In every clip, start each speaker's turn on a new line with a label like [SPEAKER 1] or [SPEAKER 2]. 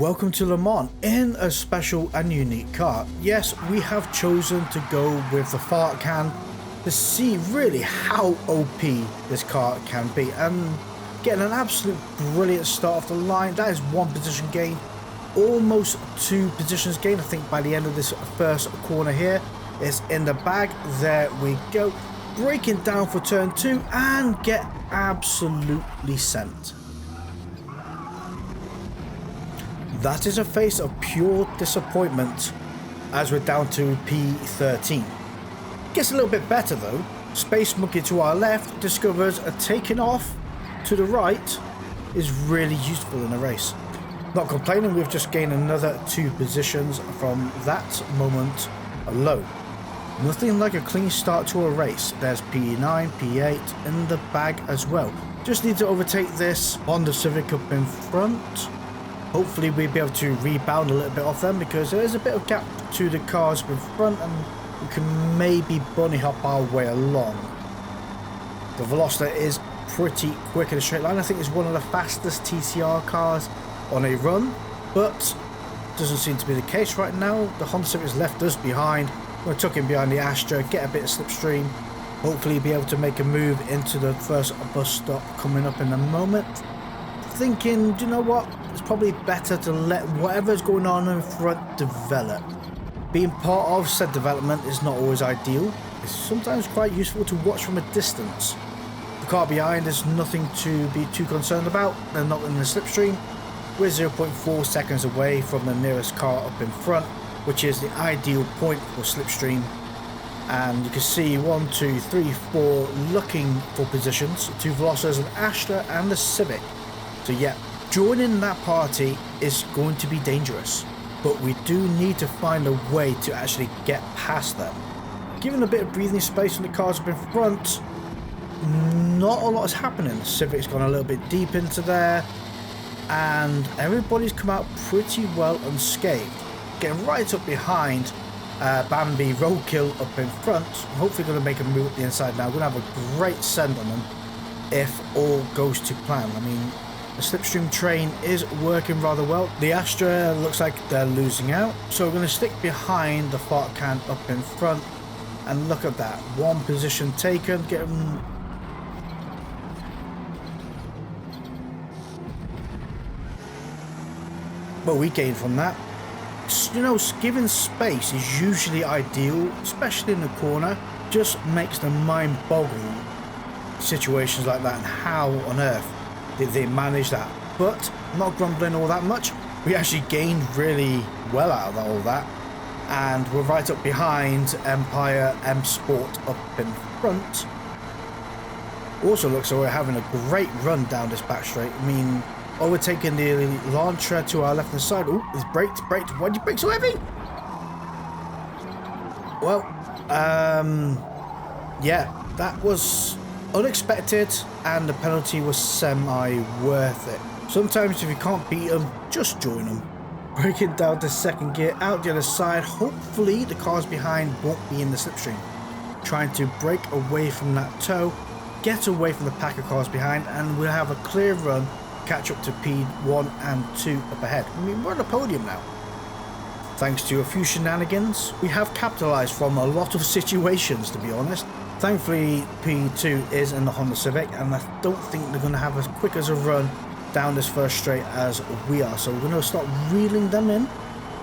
[SPEAKER 1] Welcome to Le Mans in a special and unique car. Yes, we have chosen to go with the fart can to see really how OP this car can be, and getting an absolute brilliant start off the line. That is one position gain, almost 2 positions gained. I think by the end of this first corner here, it's in the bag. There we go, breaking down for turn 2 and get absolutely sent. That is a face of pure disappointment as we're down to P13. Gets a little bit better though. Space Monkey to our left discovers a taking off to the right is really useful in a race. Not complaining, we've just gained another 2 positions from that moment alone. Nothing like a clean start to a race. There's P9, P8 in the bag as well. Just need to overtake this Honda Civic up in front. Hopefully we'll be able to rebound a little bit off them, because there is a bit of gap to the cars in front and we can maybe bunny hop our way along. The Veloster is pretty quick in a straight line. I think it's one of the fastest TCR cars on a run, but doesn't seem to be the case right now. The Honda Civic has left us behind. We're tuck in behind the Astra, get a bit of slipstream, hopefully be able to make a move into the first bus stop coming up in a moment. Thinking, you know what, it's probably better to let whatever's going on in front develop. Being part of said development is not always ideal. It's sometimes quite useful to watch from a distance. The car behind is nothing to be too concerned about. They're not in the slipstream. We're 0.4 seconds away from the nearest car up in front, which is the ideal point for slipstream. And you can see 1, 2, 3, 4 looking for positions. 2 Velocers, an Astra and a Civic. So yeah, joining that party is going to be dangerous, but we do need to find a way to actually get past them. Given a bit of breathing space on the cars up in front, not a lot is happening. The Civic's gone a little bit deep into there, and everybody's come out pretty well unscathed. Getting right up behind Bambi Roadkill up in front. I'm hopefully going to make a move at the inside now. We're going to have a great send on them if all goes to plan. I mean, the slipstream train is working rather well. The Astra looks like they're losing out, so we're going to stick behind the fart can up in front. And look at that, 1 position taken, getting... Well, we gained from that. You know, giving space is usually ideal, especially in the corner. Just makes the mind boggle situations like that, and how on earth did they manage that? But I'm not grumbling all that much. We actually gained really well out of all that, and we're right up behind Empire M Sport up in front. Also looks like we're having a great run down this back straight. I mean, overtaking the Lantra to our left hand side. Oh, it's braked. Why did you brake so heavy? Well, yeah, that was unexpected, and the penalty was semi-worth it. Sometimes if you can't beat them, just join them. Breaking down to second gear, out the other side. Hopefully the cars behind won't be in the slipstream. Trying to break away from that tow, get away from the pack of cars behind, and we'll have a clear run, catch up to P1 and 2 up ahead. I mean, we're on the podium now. Thanks to a few shenanigans, we have capitalised from a lot of situations, to be honest. Thankfully, P2 is in the Honda Civic, and I don't think they're going to have as quick as a run down this first straight as we are. So we're going to start reeling them in.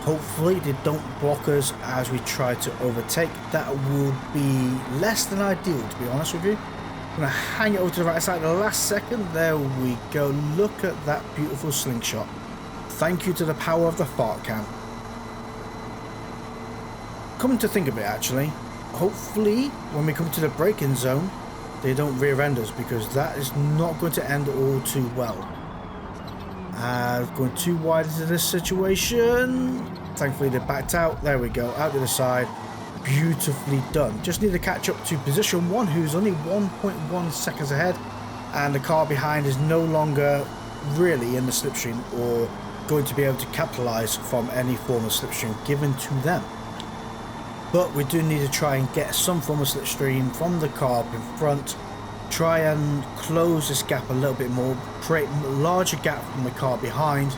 [SPEAKER 1] Hopefully they don't block us as we try to overtake. That would be less than ideal, to be honest with you. I'm going to hang it over to the right side at the last second. There we go. Look at that beautiful slingshot. Thank you to the power of the fart can. Coming to think of it, actually, hopefully when we come to the braking zone they don't rear end us, because that is not going to end all too well. Going too wide into this situation. Thankfully they backed out. There we go, out to the side. Beautifully done. Just need to catch up to position 1, who's only 1.1 seconds ahead, and the car behind is no longer really in the slipstream or going to be able to capitalize from any form of slipstream given to them. But we do need to try and get some form of slipstream from the car up in front, try and close this gap a little bit more, create a larger gap from the car behind,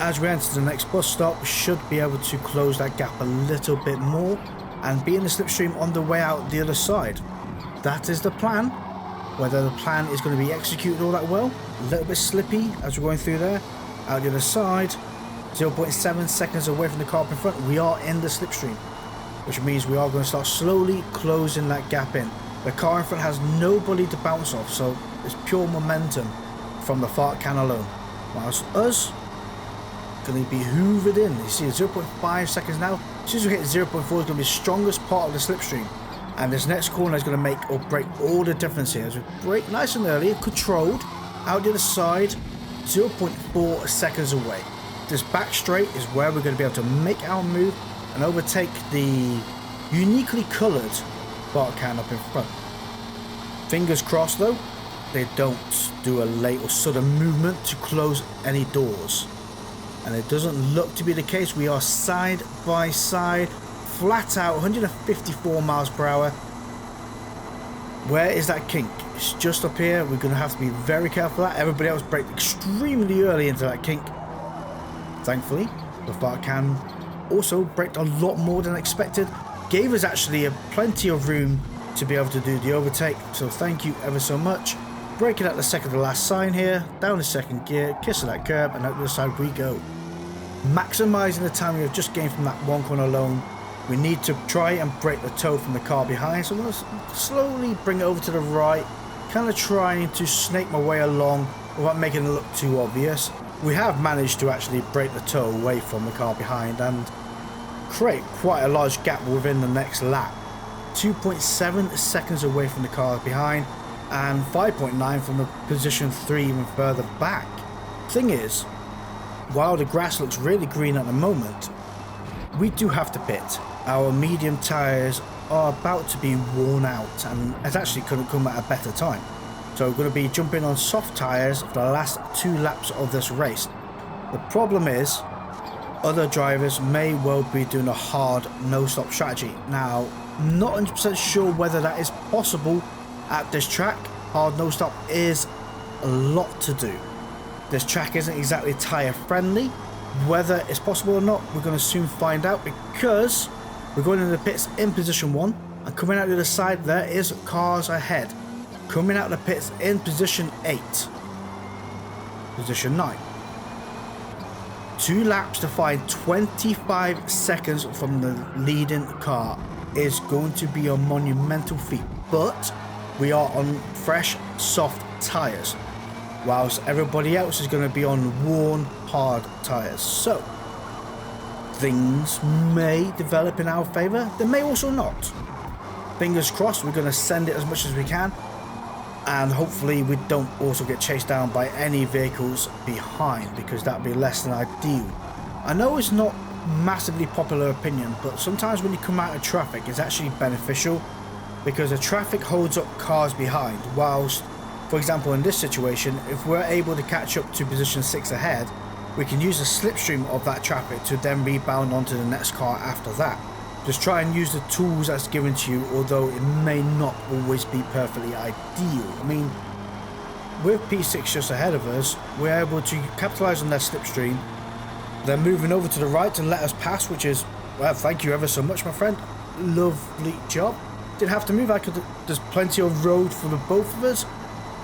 [SPEAKER 1] as we enter the next bus stop, we should be able to close that gap a little bit more and be in the slipstream on the way out the other side. That is the plan. Whether the plan is going to be executed all that well, a little bit slippy as we're going through there. Out the other side, 0.7 seconds away from the car up in front, we are in the slipstream, which means we are going to start slowly closing that gap in. The car in front has nobody to bounce off, so it's pure momentum from the fart can alone. Whilst us, going to be hoovered in. You see 0.5 seconds now. As soon as we hit 0.4, it's going to be the strongest part of the slipstream. And this next corner is going to make or break all the difference here. As we brake nice and early, controlled, out the other side, 0.4 seconds away. This back straight is where we're going to be able to make our move and overtake the uniquely coloured bar can up in front. Fingers crossed though, they don't do a late or sudden movement to close any doors. And it doesn't look to be the case. We are side by side, flat out, 154 miles per hour. Where is that kink? It's just up here. We're going to have to be very careful of that. Everybody else braked extremely early into that kink. Thankfully, the fart can also braked a lot more than expected. Gave us actually plenty of room to be able to do the overtake. So thank you ever so much. Braking at the second to last sign here. Down the second gear, kissing that curb, and out the other side we go. Maximising the time we have just gained from that one corner alone. We need to try and break the toe from the car behind. So I'm going to slowly bring it over to the right. Kind of trying to snake my way along without making it look too obvious. We have managed to actually break the toe away from the car behind and create quite a large gap within the next lap. 2.7 seconds away from the car behind and 5.9 from the position 3 even further back. Thing is, while the grass looks really green at the moment, we do have to pit. Our medium tyres are about to be worn out and it actually couldn't come at a better time. So we're going to be jumping on soft tyres for the last 2 laps of this race. The problem is, other drivers may well be doing a hard no-stop strategy. Now, I'm not 100% sure whether that is possible at this track. Hard no-stop is a lot to do. This track isn't exactly tyre friendly. Whether it's possible or not, we're going to soon find out, because we're going into the pits in position 1 and coming out the other side there is cars ahead. Coming out of the pits in position 8, position 9. 2 laps to find 25 seconds from the leading car is going to be a monumental feat, but we are on fresh, soft tyres, whilst everybody else is going to be on worn, hard tyres. So, things may develop in our favour, they may also not. Fingers crossed, we're going to send it as much as we can, and hopefully we don't also get chased down by any vehicles behind, because that would be less than ideal. I know it's not massively popular opinion, but sometimes when you come out of traffic it's actually beneficial, because the traffic holds up cars behind, whilst, for example, in this situation, if we're able to catch up to position 6 ahead, we can use the slipstream of that traffic to then rebound onto the next car after that. Just try and use the tools that's given to you, although it may not always be perfectly ideal. I mean, with P6 just ahead of us, we're able to capitalise on their slipstream. They're moving over to the right to let us pass, which is, well, thank you ever so much, my friend. Lovely job. Didn't have to move. There's plenty of road for the both of us,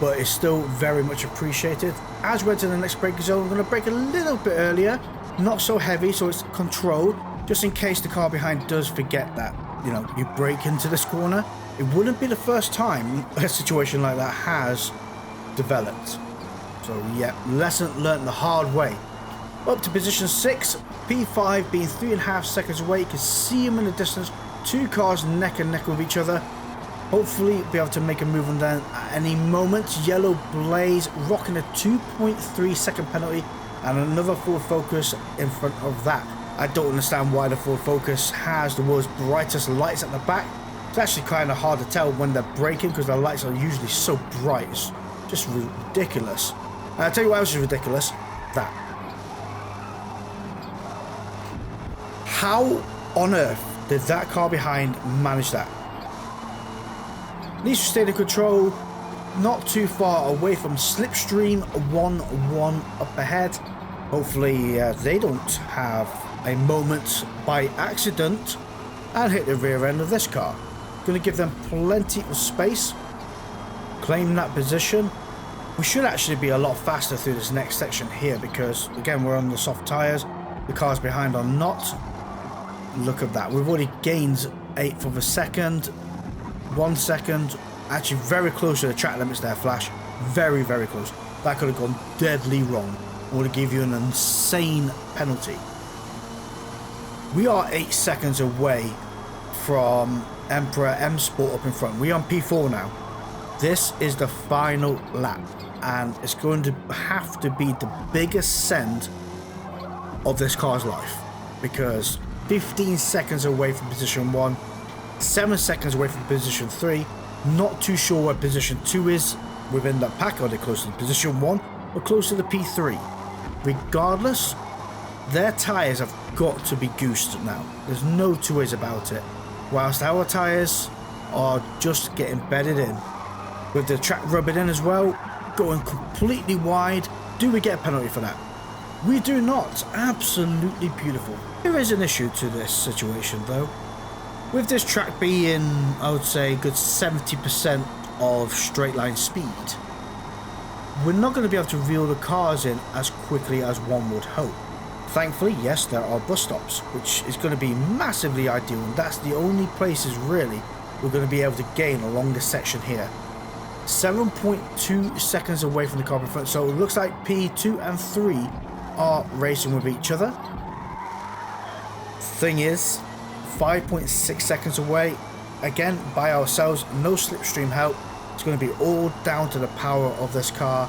[SPEAKER 1] but it's still very much appreciated. As we're to the next braking zone, we're going to brake a little bit earlier, not so heavy, so it's controlled, just in case the car behind does forget that, you know, you brake into this corner. It wouldn't be the first time a situation like that has developed. So yeah, lesson learned the hard way. Up to position 6, P5 being 3.5 seconds away. You can see him in the distance, 2 cars neck and neck with each other. Hopefully be able to make a move on them at any moment. Yellow Blaze rocking a 2.3 second penalty and another Ford Focus in front of that. I don't understand why the Ford Focus has the world's brightest lights at the back. It's actually kind of hard to tell when they're braking because the lights are usually so bright. It's just ridiculous. And I'll tell you what else is ridiculous. That. How on earth did that car behind manage that? Needs to stay in control, not too far away from slipstream 1-1 up ahead. Hopefully they don't have a moment by accident and hit the rear end of this car. Going to give them plenty of space. Claim that position. We should actually be a lot faster through this next section here because, again, we're on the soft tyres. The cars behind are not. Look at that. We've already gained 1/8 of a second. 1 second. Actually very close to the track limits there, Flash. Very, very close. That could have gone deadly wrong. I would have give you an insane penalty. We are 8 seconds away from Emperor M Sport up in front. We're on P4 now. This is the final lap, and it's going to have to be the biggest send of this car's life, because 15 seconds away from position 1, 7 seconds away from position 3, not too sure where position 2 is within that pack. Are they close to position 1 or close to the P3? Regardless, their tyres have got to be goosed now. There's no two ways about it. Whilst our tyres are just getting bedded in. With the track rubbing in as well, going completely wide. Do we get a penalty for that? We do not. Absolutely beautiful. There is an issue to this situation though. With this track being, I would say, a good 70% of straight line speed, we're not going to be able to reel the cars in as quickly as one would hope. Thankfully, yes, there are bus stops, which is going to be massively ideal, and that's the only places really we're going to be able to gain along this section here. 7.2 seconds away from the car in front, so it looks like P2 and 3 are racing with each other. Thing is, 5.6 seconds away, again by ourselves, no slipstream help. It's going to be all down to the power of this car.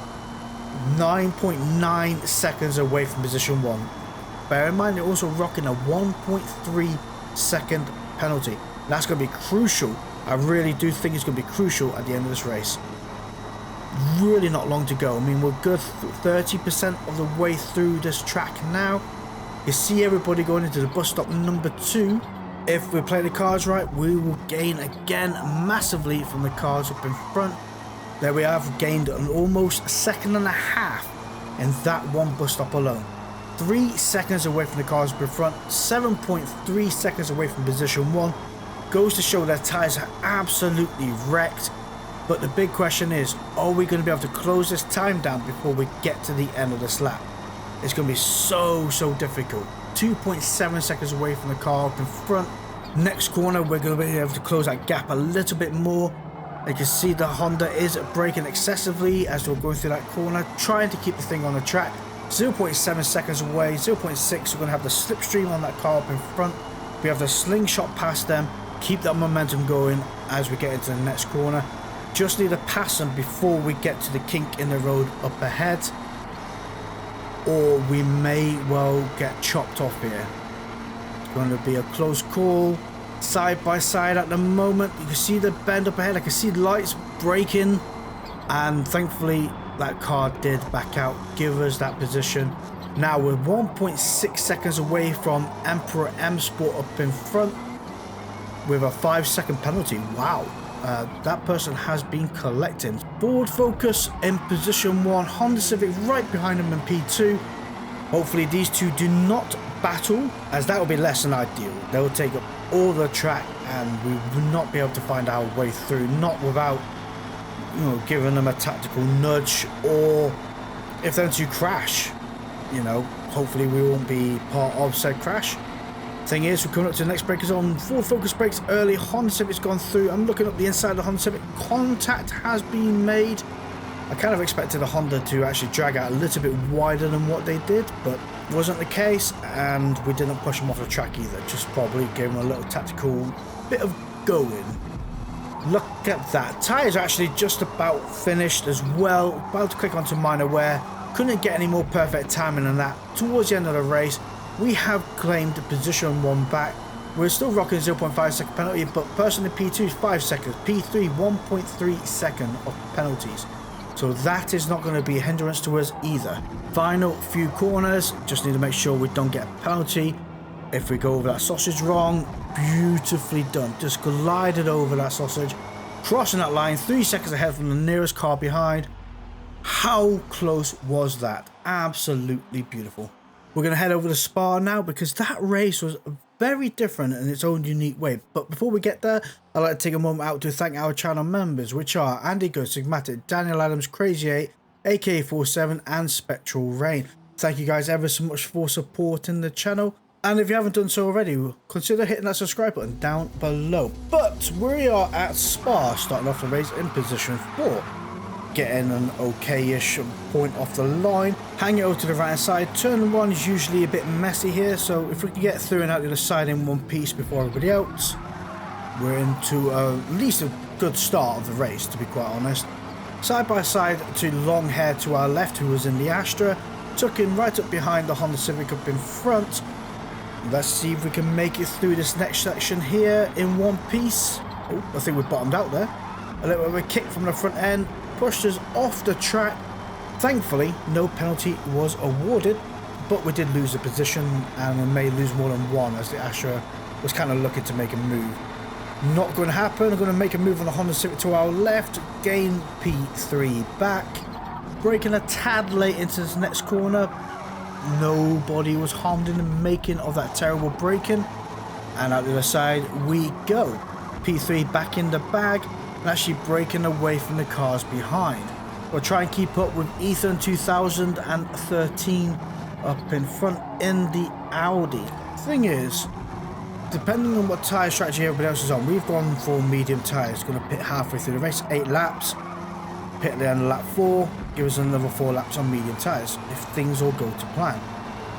[SPEAKER 1] 9.9 seconds away from position 1. Bear in mind, they're also rocking a 1.3 second penalty. That's going to be crucial. I really do think it's going to be crucial at the end of this race. Really not long to go. I mean, we're good 30% of the way through this track now. You see everybody going into the bus stop number 2. If we play the cards right, we will gain again massively from the cars up in front. There we have gained an almost 1.5 seconds in that one bus stop alone. 3 seconds away from the cars up in front, 7.3 seconds away from position 1. Goes to show their tyres are absolutely wrecked. But the big question is, are we going to be able to close this time down before we get to the end of this lap? It's going to be so difficult. 2.7 seconds away from the car up in front. Next corner, we're going to be able to close that gap a little bit more. You can see the Honda is braking excessively as we're going through that corner, trying to keep the thing on the track. 0.7 seconds away, 0.6, we're going to have the slipstream on that car up in front. We have the slingshot past them, keep that momentum going as we get into the next corner. Just need to pass them before we get to the kink in the road up ahead, or we may well get chopped off here. It's going to be a close call. Side by side at the moment. You can see the bend up ahead. I can see the lights braking, and thankfully that car did back out, give us that position. Now we're 1.6 seconds away from Emperor M Sport up in front with a 5-second penalty. Wow. That person has been collecting. Forward focus in position 1, Honda Civic right behind him in P2. Hopefully these two do not battle, as that would be less than ideal. They will take up all the track and we will not be able to find our way through, not without, you know, giving them a tactical nudge, or if them two crash, you know, hopefully we won't be part of said crash. Thing is, we're coming up to the next breakers on. Forward focus brakes early. Honda Civic's gone through. I'm looking up the inside of the Honda Civic. Contact has been made. I kind of expected the Honda to actually drag out a little bit wider than what they did, but wasn't the case, and we didn't push them off the track either. Just probably gave them a little tactical bit of going. Look at that. Tyres are actually just about finished as well. About to click onto minor wear. Couldn't get any more perfect timing than that. Towards the end of the race, we have claimed position 1 back. We're still rocking 0.5 second penalty, but personally P2 is 5 seconds, P3 1.3 second of penalties. So that is not going to be a hindrance to us either. Final few corners, just need to make sure we don't get a penalty. If we go over that sausage wrong, beautifully done. Just glided over that sausage, crossing that line 3 seconds ahead from the nearest car behind. How close was that? Absolutely beautiful. We're going to head over to Spa now because that race was very different in its own unique way. But before we get there, I'd like to take a moment out to thank our channel members, which are Andy Go, Sigmatic, Daniel Adams, Crazy 8, AK47 and Spectral Rain. Thank you guys ever so much for supporting the channel. And if you haven't done so already, consider hitting that subscribe button down below. But we are at Spa, starting off the race in position 4. Getting an okay-ish point off the line. Hang it over to the right hand side. Turn 1 is usually a bit messy here, so if we can get through and out the other side in one piece before everybody else, we're into at least a good start of the race, to be quite honest. Side by side to long hair to our left, who was in the Astra, tucking right up behind the Honda Civic up in front. Let's see if we can make it through this next section here in one piece. Oh, I think we bottomed out there. A little bit of a kick from the front end pushed us off the track. Thankfully, no penalty was awarded, but we did lose a position and we may lose more than one as the Astra was kind of looking to make a move. Not going to happen. I'm going to make a move on the Honda Civic to our left, gain P3 back, braking a tad late into this next corner. Nobody was harmed in the making of that terrible braking, and out the other side we go. P3 back in the bag and actually braking away from the cars behind. We'll try and keep up with Ethan 2013 up in front in the Audi. Thing is, depending on what tyre strategy everybody else is on, we've gone for medium tyres. Going to pit halfway through the race, 8 laps, pit at the end of lap 4, give us another 4 laps on medium tyres if things all go to plan.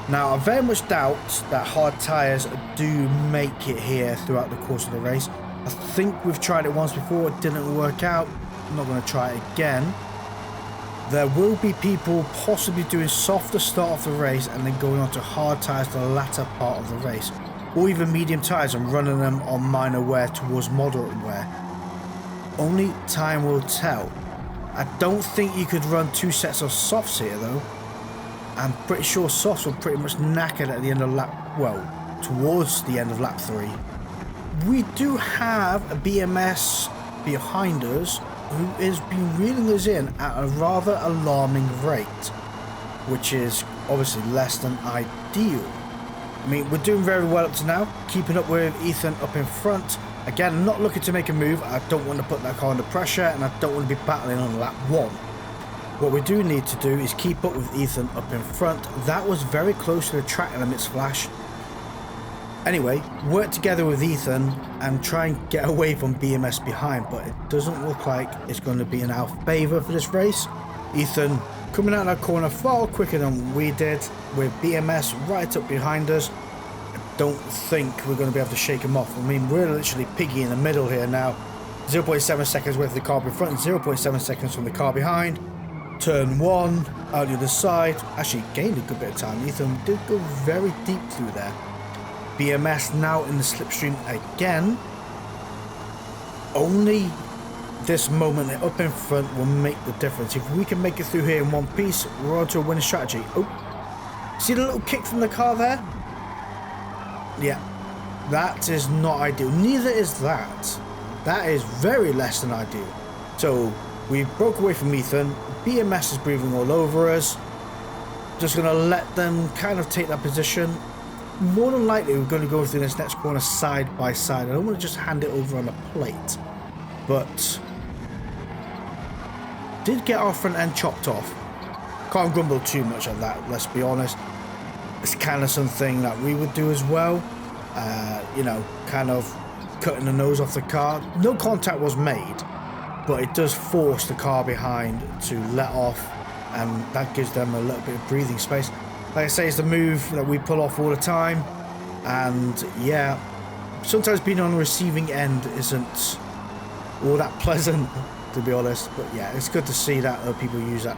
[SPEAKER 1] Now, I very much doubt that hard tyres do make it here throughout the course of the race. I think we've tried it once before, it didn't work out. I'm not going to try it again. There will be people possibly doing softer start of the race and then going on to hard tyres the latter part of the race, or even medium tyres and running them on minor wear towards moderate wear. Only time will tell. I don't think you could run 2 sets of softs here though. I'm pretty sure softs were pretty much knackered at the end of lap, well, towards the end of lap 3. We do have a BMS behind us who has been reeling us in at a rather alarming rate, which is obviously less than ideal. I mean, we're doing very well up to now, keeping up with Ethan up in front. Again, not looking to make a move. I don't want to put that car under pressure and I don't want to be battling on lap 1. What we do need to do is keep up with Ethan up in front. That was very close to the track limits flash. Anyway, work together with Ethan and try and get away from BMS behind, but it doesn't look like it's going to be in our favour for this race. Ethan coming out of that corner far quicker than we did, with BMS right up behind us. I don't think we're going to be able to shake him off. I mean, we're literally piggy in the middle here now. 0.7 seconds away from the car in front, 0.7 seconds from the car behind. Turn 1, out the other side. Actually gained a good bit of time. Ethan did go very deep through there. BMS now in the slipstream again. Only this moment up in front will make the difference. If we can make it through here in one piece, we're on to a winning strategy. Oh, see the little kick from the car there? Yeah, that is not ideal. Neither is that. That is very less than ideal. So we broke away from Ethan. BMS is breathing all over us. Just going to let them kind of take that position. More than likely, we're going to go through this next corner side by side. I don't want to just hand it over on a plate, but did get our front end chopped off. Can't grumble too much on that, let's be honest. It's kind of something that we would do as well. You know, kind of cutting the nose off the car. No contact was made, but it does force the car behind to let off, and that gives them a little bit of breathing space. Like I say, it's the move that we pull off all the time, and yeah, sometimes being on the receiving end isn't all that pleasant, to be honest. But yeah, it's good to see that other people use that,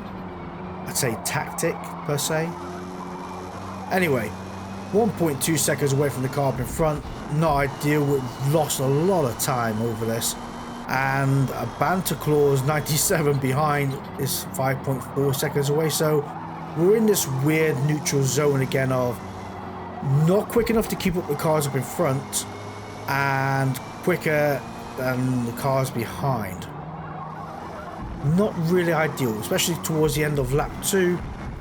[SPEAKER 1] I'd say, tactic per se. Anyway, 1.2 seconds away from the car up in front. Not ideal. We've lost a lot of time over this, and a Banter Clause 97 behind is 5.4 seconds away. So we're in this weird neutral zone again of not quick enough to keep up with cars up in front and quicker than the cars behind. Not really ideal, especially towards the end of lap 2.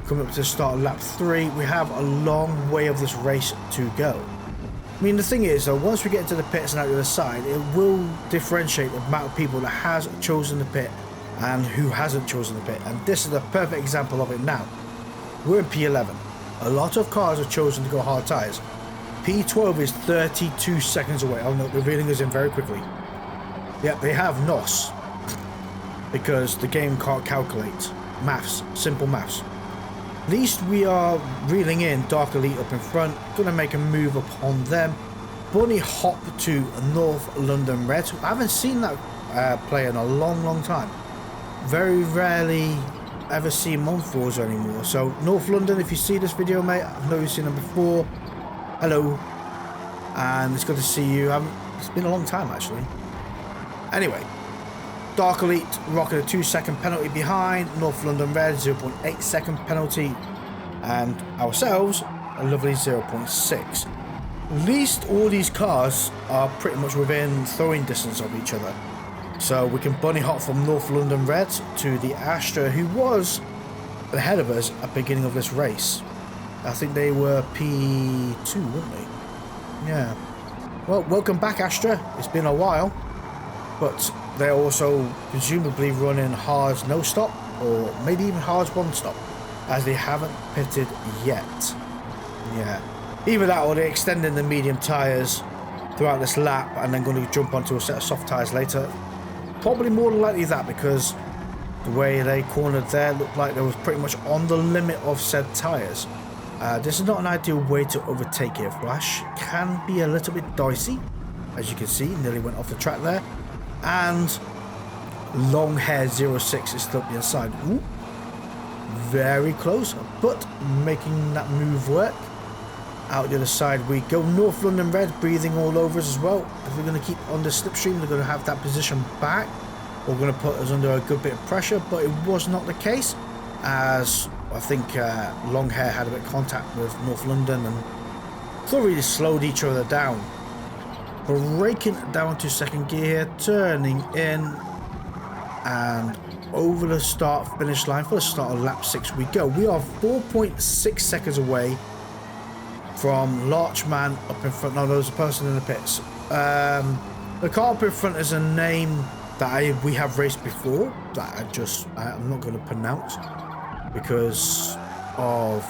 [SPEAKER 1] coming up to the start of lap 3. We have a long way of this race to go. I mean, the thing is, though, once we get into the pits and out the other side, it will differentiate the amount of people that has chosen the pit and who hasn't chosen the pit. And this is a perfect example of it now. We're in P11. A lot of cars have chosen to go hard tyres. P12 is 32 seconds away. Oh no, they're reeling us in very quickly. Yep, they have NOS. Because the game can't calculate. Maths. Simple maths. At least we are reeling in Dark Elite up in front. Gonna make a move upon them. Bunny hop to North London Red. I haven't seen that play in a long time. Very rarely ever see him on Forza anymore. So North London, if you see this video, mate, I've never seen him before. Hello. And it's good to see you. It's been a long time, actually. Anyway. Dark Elite rocking a 2-second penalty behind. North London Red 0.8 second penalty, and ourselves a lovely 0.6. At least all these cars are pretty much within throwing distance of each other, so we can bunny hop from North London Red to the Astra, who was ahead of us at the beginning of this race. I think they were P2, weren't they? Yeah. Well, welcome back, Astra. It's been a while. But they're also presumably running hards no stop, or maybe even hards one stop, as they haven't pitted yet. Yeah. Either that or they're extending the medium tyres throughout this lap and then going to jump onto a set of soft tyres later. Probably more than likely that, because the way they cornered there looked like they was pretty much on the limit of said tyres. This is not an ideal way to overtake here. Flash can be a little bit dicey, as you can see, nearly went off the track there. And long hair 06 is still inside. Ooh, very close, but making that move work. Out the other side we go. North London Red breathing all over us as well. If we're going to keep on the slipstream, they're going to have that position back, or going to put us under a good bit of pressure, but it was not the case, as I think long hair had a bit of contact with North London and thoroughly slowed each other down. Braking down to second gear here, turning in, and over the start finish line for the start of lap 6 we go. We are 4.6 seconds away from Larchman up in front. No, there's a person in the pits. The car up in front is a name that we have raced before that I'm not going to pronounce because of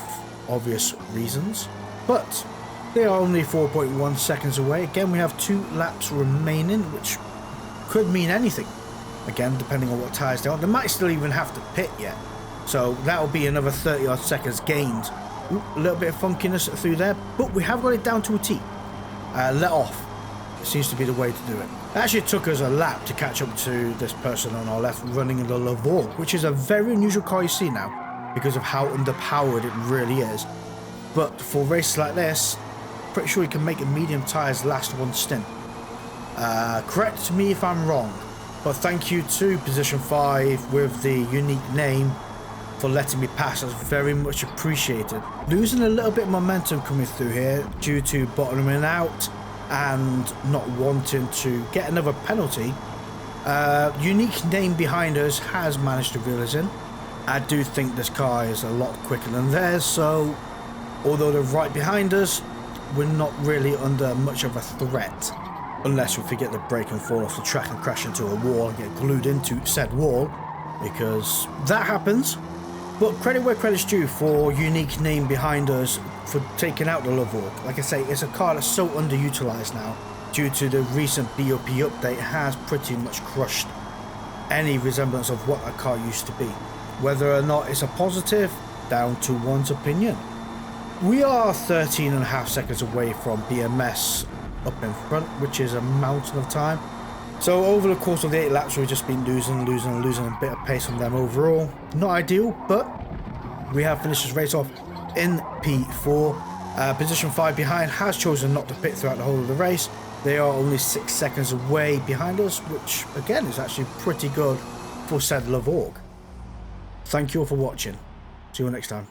[SPEAKER 1] obvious reasons, but they are only 4.1 seconds away. Again, we have 2 laps remaining, which could mean anything. Again, depending on what tyres they are. They might still even have to pit yet. So that will be another 30 odd seconds gained. Ooh, a little bit of funkiness through there, but we have got it down to a T. Let off. It seems to be the way to do it. It actually took us a lap to catch up to this person on our left running in the Lavore, which is a very unusual car you see now because of how underpowered it really is. But for races like this, pretty sure you can make a medium tyres last one stint. Correct me if I'm wrong, but thank you to position 5 with the unique name for letting me pass. That's very much appreciated. Losing a little bit of momentum coming through here due to bottoming out and not wanting to get another penalty. Unique name behind us has managed to reel us in. I do think this car is a lot quicker than theirs, so although they're right behind us, we're not really under much of a threat, unless we forget to brake and fall off the track and crash into a wall and get glued into said wall, because that happens. But credit where credit's due for unique name behind us for taking out the Lavore. Like I say, it's a car that's so underutilized now due to the recent BOP update. Has pretty much crushed any resemblance of what a car used to be. Whether or not it's a positive, down to one's opinion. We are 13.5 seconds away from BMS up in front, which is a mountain of time. So over the course of the 8 laps, we've just been losing a bit of pace on them overall. Not ideal, but we have finished this race off in P4. Position 5 behind has chosen not to pit throughout the whole of the race. They are only 6 seconds away behind us, which again is actually pretty good for said Lavore. Thank you all for watching. See you next time.